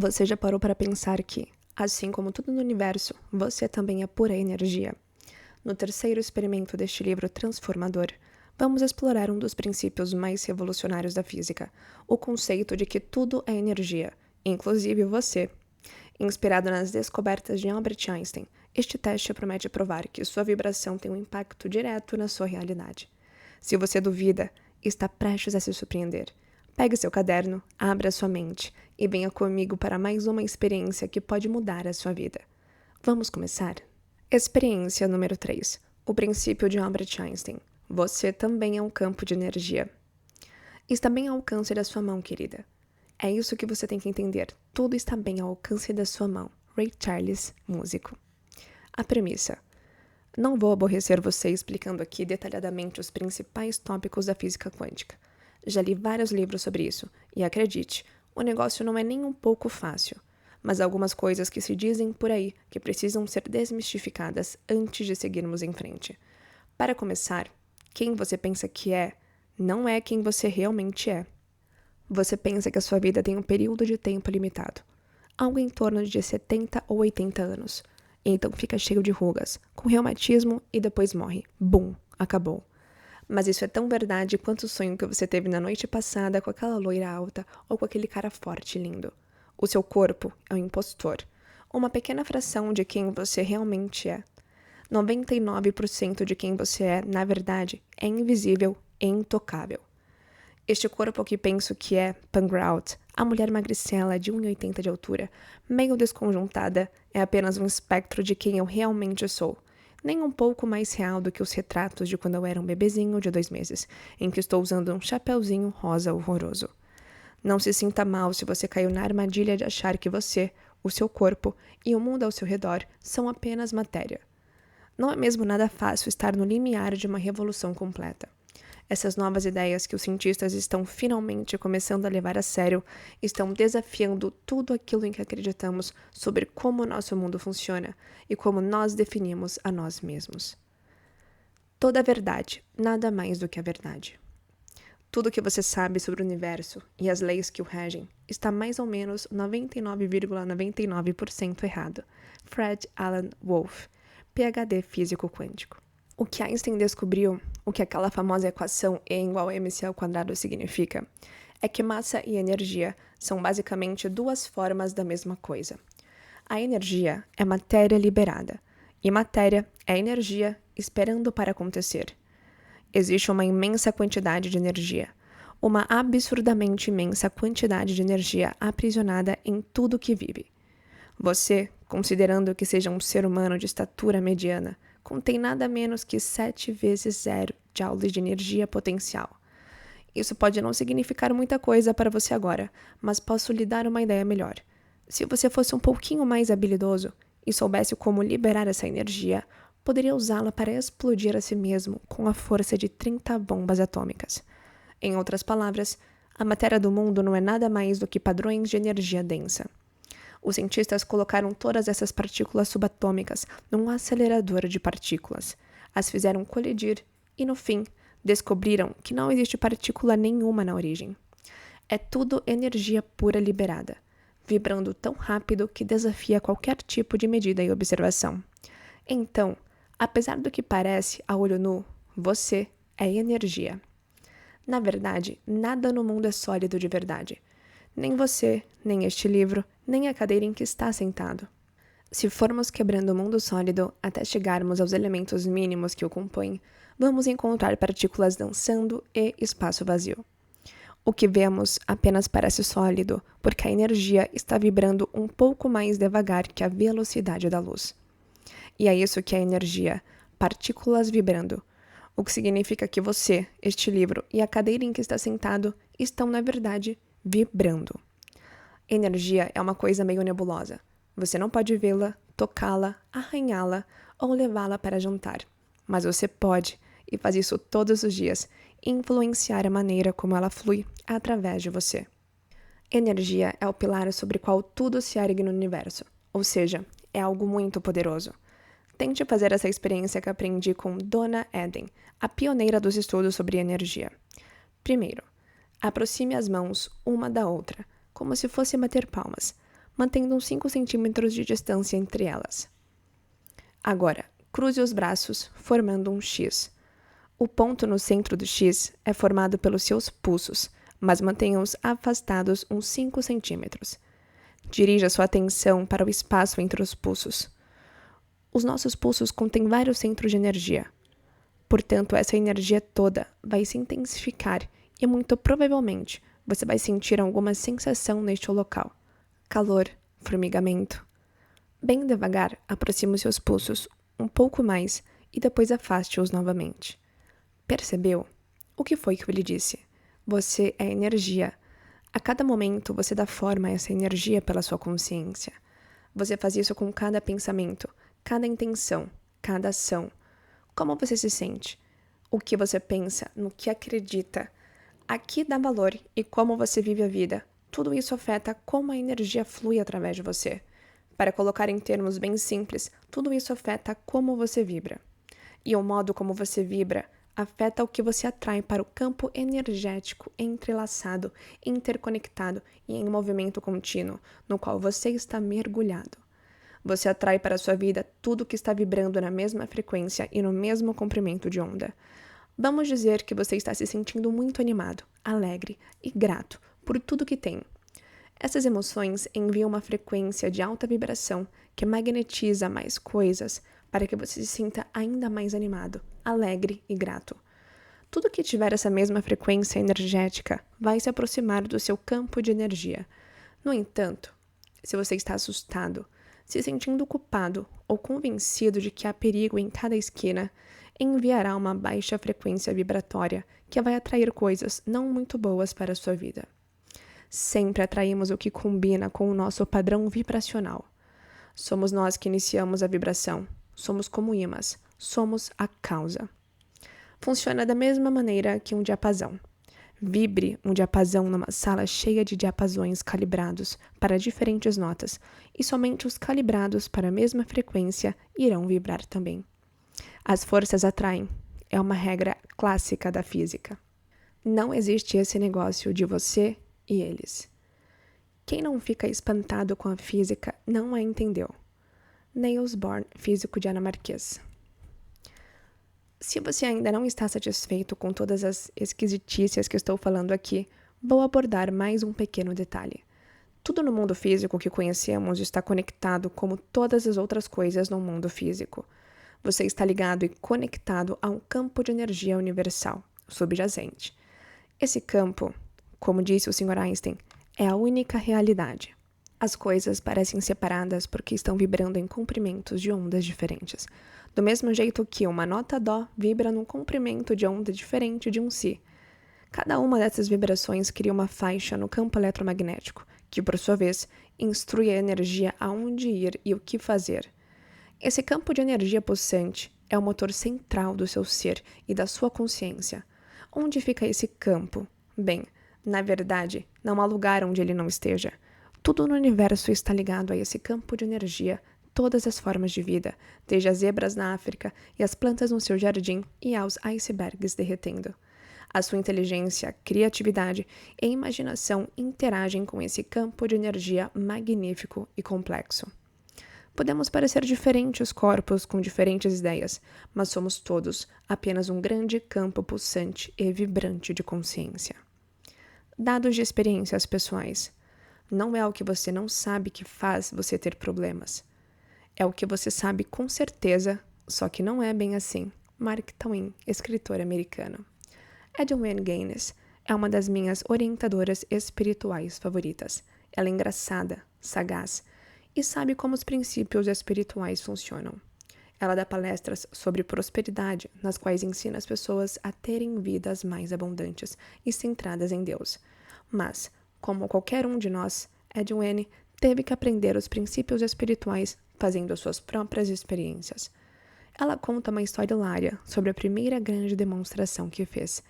Você já parou para pensar que, assim como tudo no universo, você também é pura energia? No terceiro experimento deste livro transformador, vamos explorar um dos princípios mais revolucionários da física, o conceito de que tudo é energia, inclusive você. Inspirado nas descobertas de Albert Einstein, este teste promete provar que sua vibração tem um impacto direto na sua realidade. Se você duvida, está prestes a se surpreender. Pegue seu caderno, abra sua mente e venha comigo para mais uma experiência que pode mudar a sua vida. Vamos começar? Experiência número 3. O princípio de Albert Einstein. Você também é um campo de energia. Está bem ao alcance da sua mão, querida. É isso que você tem que entender. Tudo está bem ao alcance da sua mão. Ray Charles, músico. A premissa. Não vou aborrecer você explicando aqui detalhadamente os principais tópicos da física quântica. Já li vários livros sobre isso, e acredite, o negócio não é nem um pouco fácil. Mas há algumas coisas que se dizem por aí que precisam ser desmistificadas antes de seguirmos em frente. Para começar, quem você pensa que é, não é quem você realmente é. Você pensa que a sua vida tem um período de tempo limitado, algo em torno de 70 ou 80 anos. Então fica cheio de rugas, com reumatismo e depois morre. Bum, acabou. Mas isso é tão verdade quanto o sonho que você teve na noite passada com aquela loira alta ou com aquele cara forte e lindo. O seu corpo é um impostor, uma pequena fração de quem você realmente é. 99% de quem você é, na verdade, é invisível e intocável. Este corpo que penso que é Pangrout, a mulher magricela de 1,80 de altura, meio desconjuntada, é apenas um espectro de quem eu realmente sou. Nem um pouco mais real do que os retratos de quando eu era um bebezinho de 2 meses, em que estou usando um chapeuzinho rosa horroroso. Não se sinta mal se você caiu na armadilha de achar que você, o seu corpo e o mundo ao seu redor são apenas matéria. Não é mesmo nada fácil estar no limiar de uma revolução completa. Essas novas ideias que os cientistas estão finalmente começando a levar a sério estão desafiando tudo aquilo em que acreditamos sobre como o nosso mundo funciona e como nós definimos a nós mesmos. Toda a verdade, nada mais do que a verdade. Tudo o que você sabe sobre o universo e as leis que o regem está mais ou menos 99,99% errado. Fred Alan Wolf, PhD físico quântico. O que Einstein descobriu, o que aquela famosa equação E igual a mc ao quadrado significa, é que massa e energia são basicamente duas formas da mesma coisa. A energia é matéria liberada, e matéria é energia esperando para acontecer. Existe uma imensa quantidade de energia, uma absurdamente imensa quantidade de energia aprisionada em tudo que vive. Você, considerando que seja um ser humano de estatura mediana, contém nada menos que 7 vezes 0 joules de energia potencial. Isso pode não significar muita coisa para você agora, mas posso lhe dar uma ideia melhor. Se você fosse um pouquinho mais habilidoso e soubesse como liberar essa energia, poderia usá-la para explodir a si mesmo com a força de 30 bombas atômicas. Em outras palavras, a matéria do mundo não é nada mais do que padrões de energia densa. Os cientistas colocaram todas essas partículas subatômicas num acelerador de partículas, as fizeram colidir e, no fim, descobriram que não existe partícula nenhuma na origem. É tudo energia pura liberada, vibrando tão rápido que desafia qualquer tipo de medida e observação. Então, apesar do que parece a olho nu, você é energia. Na verdade, nada no mundo é sólido de verdade. Nem você, nem este livro, nem a cadeira em que está sentado. Se formos quebrando o mundo sólido até chegarmos aos elementos mínimos que o compõem, vamos encontrar partículas dançando e espaço vazio. O que vemos apenas parece sólido, porque a energia está vibrando um pouco mais devagar que a velocidade da luz. E é isso que é energia, partículas vibrando. O que significa que você, este livro e a cadeira em que está sentado estão, na verdade, vibrando. Energia é uma coisa meio nebulosa. Você não pode vê-la, tocá-la, arranhá-la ou levá-la para jantar. Mas você pode, e faz isso todos os dias, influenciar a maneira como ela flui através de você. Energia é o pilar sobre qual tudo se ergue no universo, ou seja, é algo muito poderoso. Tente fazer essa experiência que aprendi com Donna Eden, a pioneira dos estudos sobre energia. Primeiro, aproxime as mãos uma da outra, como se fosse bater palmas. mantendo uns 5 centímetros de distância entre elas. Agora, cruze os braços, formando um X. O ponto no centro do X é formado pelos seus pulsos, mas mantenha-os afastados uns 5 centímetros. Dirija sua atenção para o espaço entre os pulsos. Os nossos pulsos contêm vários centros de energia. Portanto, essa energia toda vai se intensificar e, muito provavelmente, você vai sentir alguma sensação neste local. Calor, formigamento. Bem devagar, aproxime os seus pulsos um pouco mais e depois afaste-os novamente. Percebeu? O que foi que eu lhe disse? Você é energia. A cada momento, você dá forma a essa energia pela sua consciência. Você faz isso com cada pensamento, cada intenção, cada ação. Como você se sente? O que você pensa? No que acredita? A que dá valor e como você vive a vida? Tudo isso afeta como a energia flui através de você. Para colocar em termos bem simples, tudo isso afeta como você vibra. E o modo como você vibra afeta o que você atrai para o campo energético entrelaçado, interconectado e em movimento contínuo, no qual você está mergulhado. Você atrai para a sua vida tudo que está vibrando na mesma frequência e no mesmo comprimento de onda. Vamos dizer que você está se sentindo muito animado, alegre e grato por tudo que tem. Essas emoções enviam uma frequência de alta vibração que magnetiza mais coisas para que você se sinta ainda mais animado, alegre e grato. Tudo que tiver essa mesma frequência energética vai se aproximar do seu campo de energia. No entanto, se você está assustado, se sentindo culpado ou convencido de que há perigo em cada esquina, enviará uma baixa frequência vibratória que vai atrair coisas não muito boas para a sua vida. Sempre atraímos o que combina com o nosso padrão vibracional. Somos nós que iniciamos a vibração. Somos como ímãs. Somos a causa. Funciona da mesma maneira que um diapasão. Vibre um diapasão numa sala cheia de diapasões calibrados para diferentes notas, e somente os calibrados para a mesma frequência irão vibrar também. As forças atraem. É uma regra clássica da física. Não existe esse negócio de você e eles. Quem não fica espantado com a física não a entendeu. Niels Bohr, físico dinamarquês. Se você ainda não está satisfeito com todas as esquisitices que estou falando aqui, vou abordar mais um pequeno detalhe. Tudo no mundo físico que conhecemos está conectado como todas as outras coisas no mundo físico. Você está ligado e conectado a um campo de energia universal, subjacente. Esse campo, como disse o Sr. Einstein, é a única realidade. As coisas parecem separadas porque estão vibrando em comprimentos de ondas diferentes. Do mesmo jeito que uma nota dó vibra num comprimento de onda diferente de um si. Cada uma dessas vibrações cria uma faixa no campo eletromagnético, que, por sua vez, instrui a energia aonde ir e o que fazer. Esse campo de energia pulsante é o motor central do seu ser e da sua consciência. Onde fica esse campo? Bem, na verdade, não há lugar onde ele não esteja. Tudo no universo está ligado a esse campo de energia, todas as formas de vida, desde as zebras na África e as plantas no seu jardim e aos icebergs derretendo. A sua inteligência, criatividade e imaginação interagem com esse campo de energia magnífico e complexo. Podemos parecer diferentes corpos com diferentes ideias, mas somos todos apenas um grande campo pulsante e vibrante de consciência. Dados de experiências pessoais. Não é o que você não sabe que faz você ter problemas. É o que você sabe com certeza, só que não é bem assim. Mark Twain, escritor americano. Edwene Gaines é uma das minhas orientadoras espirituais favoritas. Ela é engraçada, sagaz e sabe como os princípios espirituais funcionam. Ela dá palestras sobre prosperidade, nas quais ensina as pessoas a terem vidas mais abundantes e centradas em Deus. Mas, como qualquer um de nós, Edwene teve que aprender os princípios espirituais fazendo suas próprias experiências. Ela conta uma história hilária sobre a primeira grande demonstração que fez.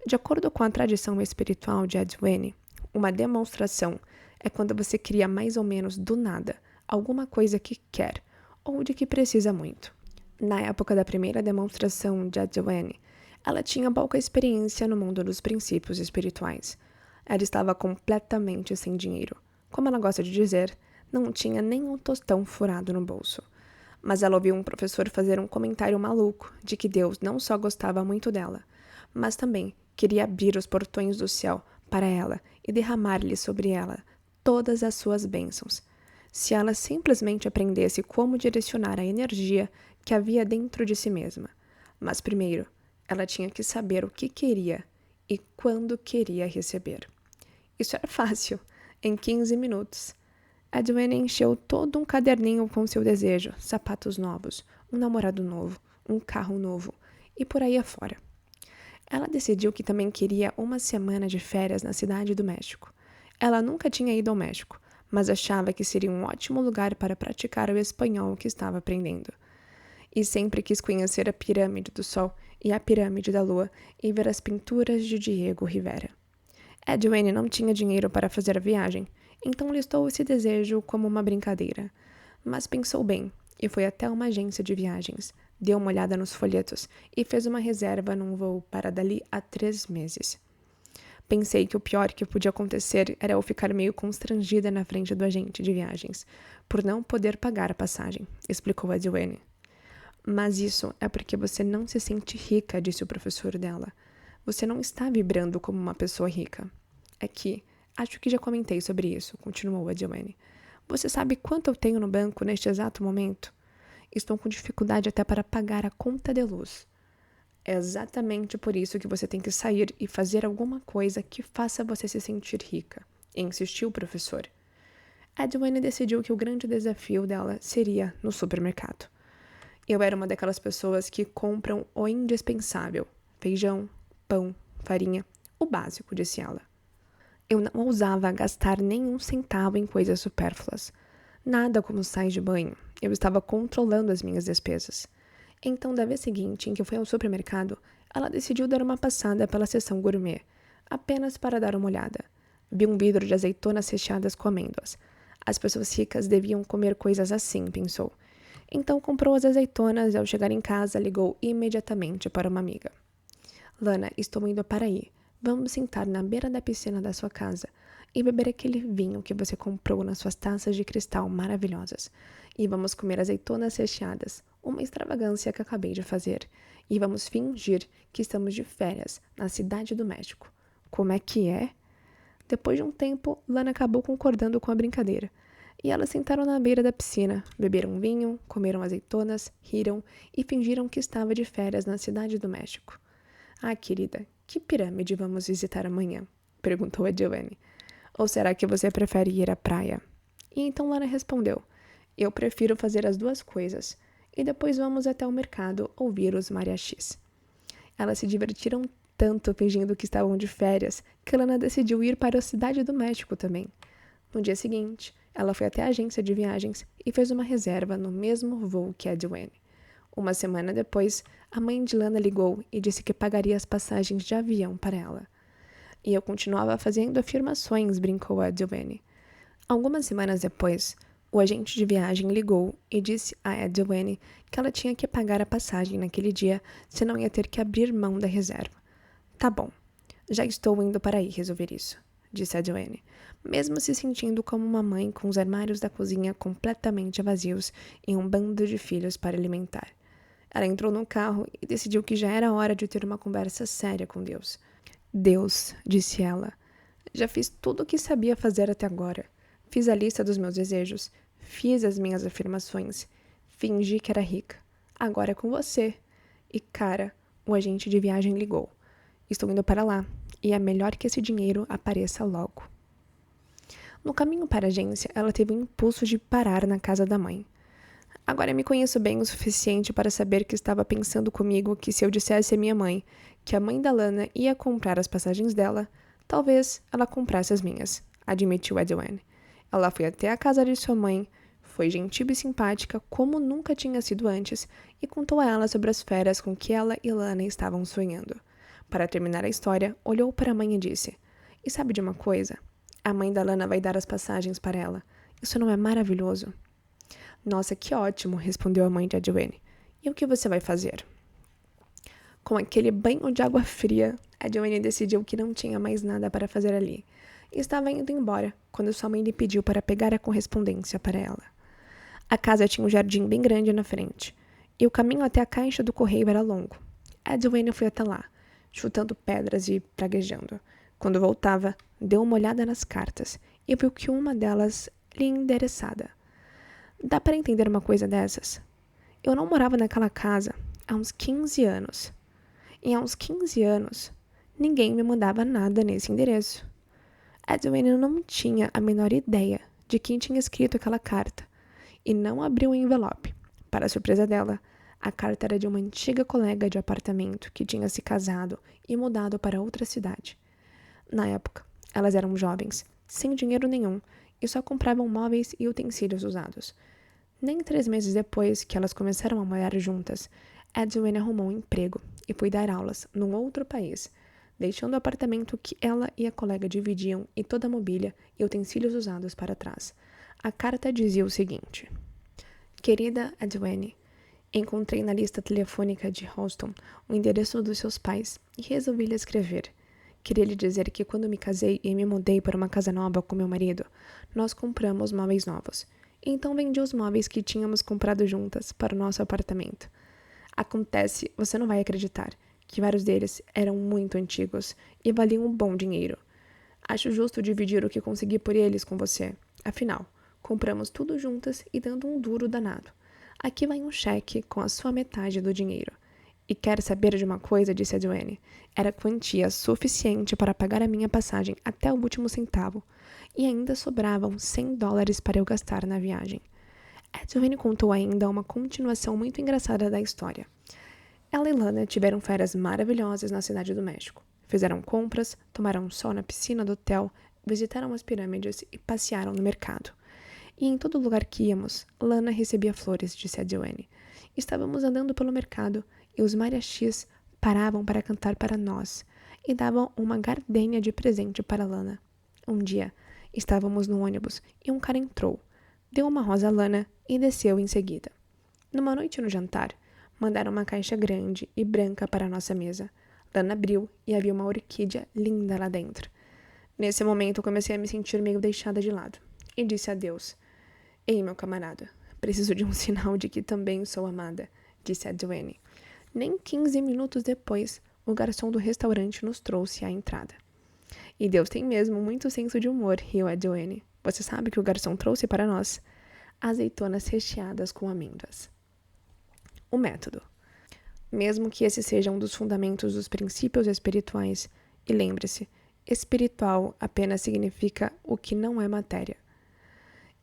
De acordo com a tradição espiritual de Edwene, uma demonstração é quando você cria mais ou menos do nada alguma coisa que quer ou de que precisa muito. Na época da primeira demonstração de Edwene, ela tinha pouca experiência no mundo dos princípios espirituais. Ela estava completamente sem dinheiro. Como ela gosta de dizer, Não tinha nem um tostão furado no bolso. Mas ela ouviu um professor fazer um comentário maluco de que Deus não só gostava muito dela, mas também queria abrir os portões do céu para ela e derramar-lhe sobre ela todas as suas bênçãos, se ela simplesmente aprendesse como direcionar a energia que havia dentro de si mesma. Mas primeiro, ela tinha que saber o que queria e quando queria receber. Isso era fácil, em 15 minutos. A Joanne encheu todo um caderninho com seu desejo, sapatos novos, um namorado novo, um carro novo e por aí afora. Ela decidiu que também queria uma semana de férias na cidade do México. Ela nunca tinha ido ao México, mas achava que seria um ótimo lugar para praticar o espanhol que estava aprendendo. E sempre quis conhecer a Pirâmide do Sol e a Pirâmide da Lua e ver as pinturas de Diego Rivera. Joanne não tinha dinheiro para fazer a viagem, então listou esse desejo como uma brincadeira. Mas pensou bem e foi até uma agência de viagens, deu uma olhada nos folhetos e fez uma reserva num voo para dali a 3 meses. Pensei que o pior que podia acontecer era eu ficar meio constrangida na frente do agente de viagens, por não poder pagar a passagem, explicou a Joanne. Mas isso é porque você não se sente rica, disse o professor dela. Você não está vibrando como uma pessoa rica. É que, acho que já comentei sobre isso, continuou a Joanne. Você sabe quanto eu tenho no banco neste exato momento? Estou com dificuldade até para pagar a conta de luz. É exatamente por isso que você tem que sair e fazer alguma coisa que faça você se sentir rica, insistiu o professor. A Joanne decidiu que o grande desafio dela seria no supermercado. Eu era uma daquelas pessoas que compram o indispensável, feijão, pão, farinha, o básico, disse ela. Eu não ousava gastar nenhum centavo em coisas supérfluas. Nada como sais de banho. Eu estava controlando as minhas despesas. Então, da vez seguinte em que foi ao supermercado, ela decidiu dar uma passada pela seção gourmet, apenas para dar uma olhada. Vi um vidro de azeitonas recheadas com amêndoas. As pessoas ricas deviam comer coisas assim, pensou. Então comprou as azeitonas e ao chegar em casa ligou imediatamente para uma amiga. Lana, estou indo para aí. Vamos sentar na beira da piscina da sua casa e beber aquele vinho que você comprou nas suas taças de cristal maravilhosas. E vamos comer azeitonas recheadas, uma extravagância que acabei de fazer. E vamos fingir que estamos de férias na cidade do México. Como é que é? Depois de um tempo, Lana acabou concordando com a brincadeira. E elas sentaram na beira da piscina, beberam vinho, comeram azeitonas, riram e fingiram que estava de férias na cidade do México. Ah, querida, que pirâmide vamos visitar amanhã? Perguntou a Joanne. Ou será que você prefere ir à praia? E então Lana respondeu, eu prefiro fazer as duas coisas. E depois vamos até o mercado ouvir os mariachis. Elas se divertiram tanto fingindo que estavam de férias que Lana decidiu ir para a cidade do México também. No dia seguinte, ela foi até a agência de viagens e fez uma reserva no mesmo voo que a Joanne. Uma semana depois, a mãe de Lana ligou e disse que pagaria as passagens de avião para ela. E eu continuava fazendo afirmações, brincou a Joanne. Algumas semanas depois, o agente de viagem ligou e disse a Joanne que ela tinha que pagar a passagem naquele dia, senão ia ter que abrir mão da reserva. Tá bom, já estou indo para aí resolver isso, disse a Joanne, mesmo se sentindo como uma mãe com os armários da cozinha completamente vazios e um bando de filhos para alimentar. Ela entrou no carro e decidiu que já era hora de ter uma conversa séria com Deus. Deus, disse ela, já fiz tudo o que sabia fazer até agora. Fiz a lista dos meus desejos, fiz as minhas afirmações, fingi que era rica. Agora é com você. E, cara, o agente de viagem ligou. Estou indo para lá, e é melhor que esse dinheiro apareça logo. No caminho para a agência, ela teve um impulso de parar na casa da mãe. Agora me conheço bem o suficiente para saber que estava pensando comigo que se eu dissesse à minha mãe que a mãe da Lana ia comprar as passagens dela, talvez ela comprasse as minhas, admitiu a Joanne. Ela foi até a casa de sua mãe, foi gentil e simpática como nunca tinha sido antes e contou a ela sobre as férias com que ela e Lana estavam sonhando. Para terminar a história, olhou para a mãe e disse, e sabe de uma coisa? A mãe da Lana vai dar as passagens para ela. Isso não é maravilhoso? Nossa, que ótimo, respondeu a mãe de Joanne. E o que você vai fazer? Com aquele banho de água fria, a Joanne decidiu que não tinha mais nada para fazer ali. Estava indo embora quando sua mãe lhe pediu para pegar a correspondência para ela. A casa tinha um jardim bem grande na frente, e o caminho até a caixa do correio era longo. Edwina foi até lá, chutando pedras e praguejando. Quando voltava, deu uma olhada nas cartas e viu que uma delas lhe endereçada. Dá para entender uma coisa dessas? Eu não morava naquela casa há uns 15 anos. E há uns 15 anos, ninguém me mandava nada nesse endereço. Edwina não tinha a menor ideia de quem tinha escrito aquela carta e não abriu o envelope. Para a surpresa dela, a carta era de uma antiga colega de apartamento que tinha se casado e mudado para outra cidade. Na época, elas eram jovens, sem dinheiro nenhum, e só compravam móveis e utensílios usados. Nem 3 meses depois que elas começaram a morar juntas, Edwina arrumou um emprego e foi dar aulas num outro país, deixando o apartamento que ela e a colega dividiam e toda a mobília e utensílios usados para trás. A carta dizia o seguinte: Querida Edwina, encontrei na lista telefônica de Houston o endereço dos seus pais e resolvi lhe escrever. Queria lhe dizer que quando me casei e me mudei para uma casa nova com meu marido, nós compramos móveis novos. Então vendi os móveis que tínhamos comprado juntas para o nosso apartamento. Acontece, você não vai acreditar, que vários deles eram muito antigos e valiam um bom dinheiro. Acho justo dividir o que consegui por eles com você. Afinal, compramos tudo juntas e dando um duro danado. Aqui vai um cheque com a sua metade do dinheiro. E quer saber de uma coisa, disse a Joanne. Era quantia suficiente para pagar a minha passagem até o último centavo. E ainda sobravam $100 para eu gastar na viagem. Joanne contou ainda uma continuação muito engraçada da história. Ela e Lana tiveram férias maravilhosas na cidade do México. Fizeram compras, tomaram sol na piscina do hotel, visitaram as pirâmides e passearam no mercado. E em todo lugar que íamos, Lana recebia flores, disse a Joanne. Estávamos andando pelo mercado e os mariachis paravam para cantar para nós e davam uma gardênia de presente para Lana. Um dia, estávamos no ônibus e um cara entrou, deu uma rosa a Lana e desceu em seguida. Numa noite no jantar, mandaram uma caixa grande e branca para a nossa mesa. Lana abriu e havia uma orquídea linda lá dentro. Nesse momento, comecei a me sentir meio deixada de lado e disse adeus. Ei, meu camarada, preciso de um sinal de que também sou amada, disse a Joanne. Nem 15 minutos depois, o garçom do restaurante nos trouxe à entrada. E Deus tem mesmo muito senso de humor, riu a Joanne. Você sabe o que o garçom trouxe para nós? Azeitonas recheadas com amêndoas. O método. Mesmo que esse seja um dos fundamentos dos princípios espirituais, e lembre-se, espiritual apenas significa o que não é matéria.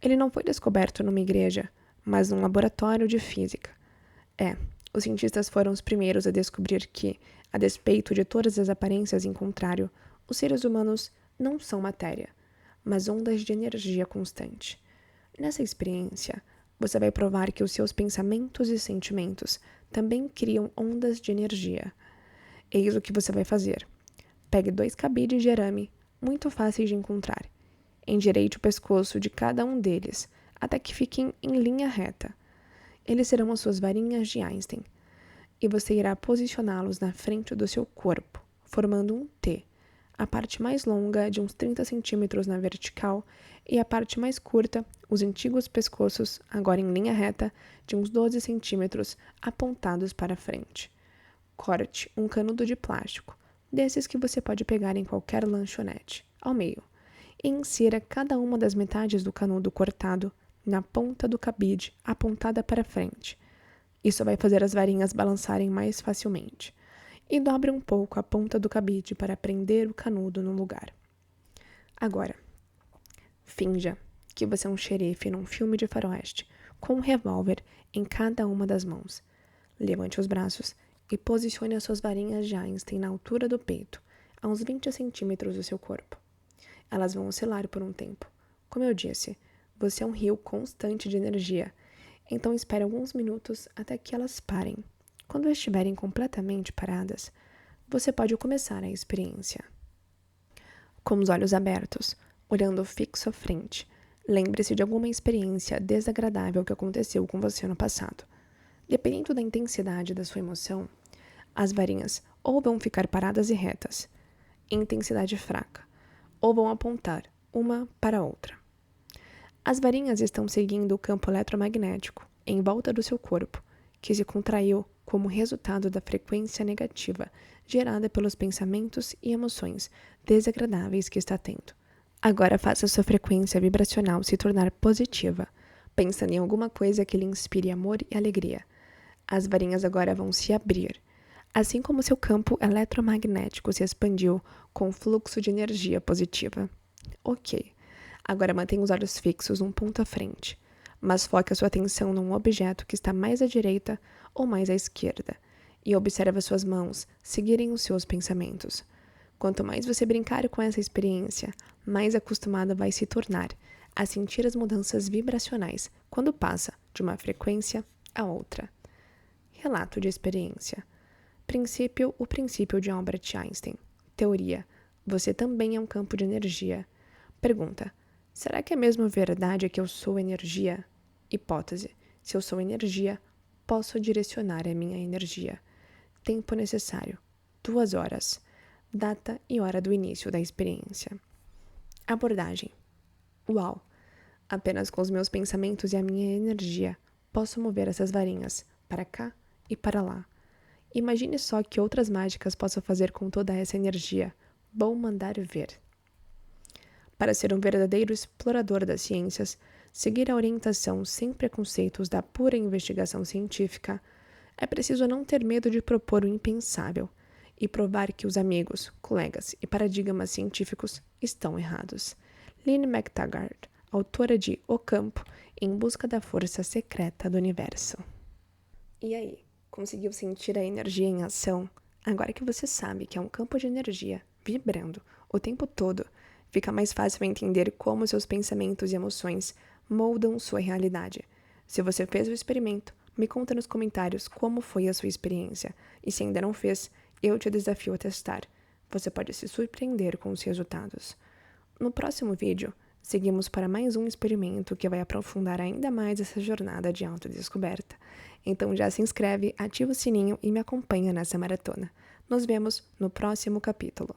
Ele não foi descoberto numa igreja, mas num laboratório de física. Os cientistas foram os primeiros a descobrir que, a despeito de todas as aparências em contrário, os seres humanos não são matéria, mas ondas de energia constante. Nessa experiência, você vai provar que os seus pensamentos e sentimentos também criam ondas de energia. Eis o que você vai fazer. Pegue 2 cabides de arame, muito fáceis de encontrar. Endireite o pescoço de cada um deles, até que fiquem em linha reta. Eles serão as suas varinhas de Einstein. E você irá posicioná-los na frente do seu corpo, formando um T. A parte mais longa, de uns 30 centímetros na vertical, e a parte mais curta, os antigos pescoços, agora em linha reta, de uns 12 centímetros, apontados para frente. Corte um canudo de plástico, desses que você pode pegar em qualquer lanchonete, ao meio, e insira cada uma das metades do canudo cortado na ponta do cabide, apontada para frente. Isso vai fazer as varinhas balançarem mais facilmente. E dobre um pouco a ponta do cabide para prender o canudo no lugar. Agora, finja que você é um xerife num filme de faroeste, com um revólver em cada uma das mãos. Levante os braços e posicione as suas varinhas de Einstein na altura do peito, a uns 20 centímetros do seu corpo. Elas vão oscilar por um tempo. Como eu disse, você é um rio constante de energia, então espere alguns minutos até que elas parem. Quando estiverem completamente paradas, você pode começar a experiência. Com os olhos abertos, olhando fixo à frente, lembre-se de alguma experiência desagradável que aconteceu com você no passado. Dependendo da intensidade da sua emoção, as varinhas ou vão ficar paradas e retas, intensidade fraca, ou vão apontar uma para a outra. As varinhas estão seguindo o campo eletromagnético em volta do seu corpo, que se contraiu como resultado da frequência negativa gerada pelos pensamentos e emoções desagradáveis que está tendo. Agora faça sua frequência vibracional se tornar positiva, pensando em alguma coisa que lhe inspire amor e alegria. As varinhas agora vão se abrir, assim como seu campo eletromagnético se expandiu com um fluxo de energia positiva. Ok, agora mantenha os olhos fixos num ponto à frente, mas foque a sua atenção num objeto que está mais à direita ou mais à esquerda, e observe as suas mãos seguirem os seus pensamentos. Quanto mais você brincar com essa experiência, mais acostumada vai se tornar a sentir as mudanças vibracionais quando passa de uma frequência a outra. Relato de experiência. Princípio, o princípio de Albert Einstein. Teoria, você também é um campo de energia. Pergunta, será que é mesmo verdade que eu sou energia? Hipótese, se eu sou energia, posso direcionar a minha energia. Tempo necessário, 2 horas. Data e hora do início da experiência. Abordagem. Uau! Apenas com os meus pensamentos e a minha energia, posso mover essas varinhas para cá e para lá. Imagine só que outras mágicas posso fazer com toda essa energia. Bom mandar ver. Para ser um verdadeiro explorador das ciências, seguir a orientação sem preconceitos da pura investigação científica, é preciso não ter medo de propor o impensável e provar que os amigos, colegas e paradigmas científicos estão errados. Lynne McTaggart, autora de O Campo, em busca da força secreta do universo. E aí, conseguiu sentir a energia em ação? Agora que você sabe que é um campo de energia vibrando o tempo todo, fica mais fácil entender como seus pensamentos e emoções moldam sua realidade. Se você fez o experimento, me conta nos comentários como foi a sua experiência. E se ainda não fez, eu te desafio a testar. Você pode se surpreender com os resultados. No próximo vídeo, seguimos para mais um experimento que vai aprofundar ainda mais essa jornada de autodescoberta. Então já se inscreve, ativa o sininho e me acompanha nessa maratona. Nos vemos no próximo capítulo.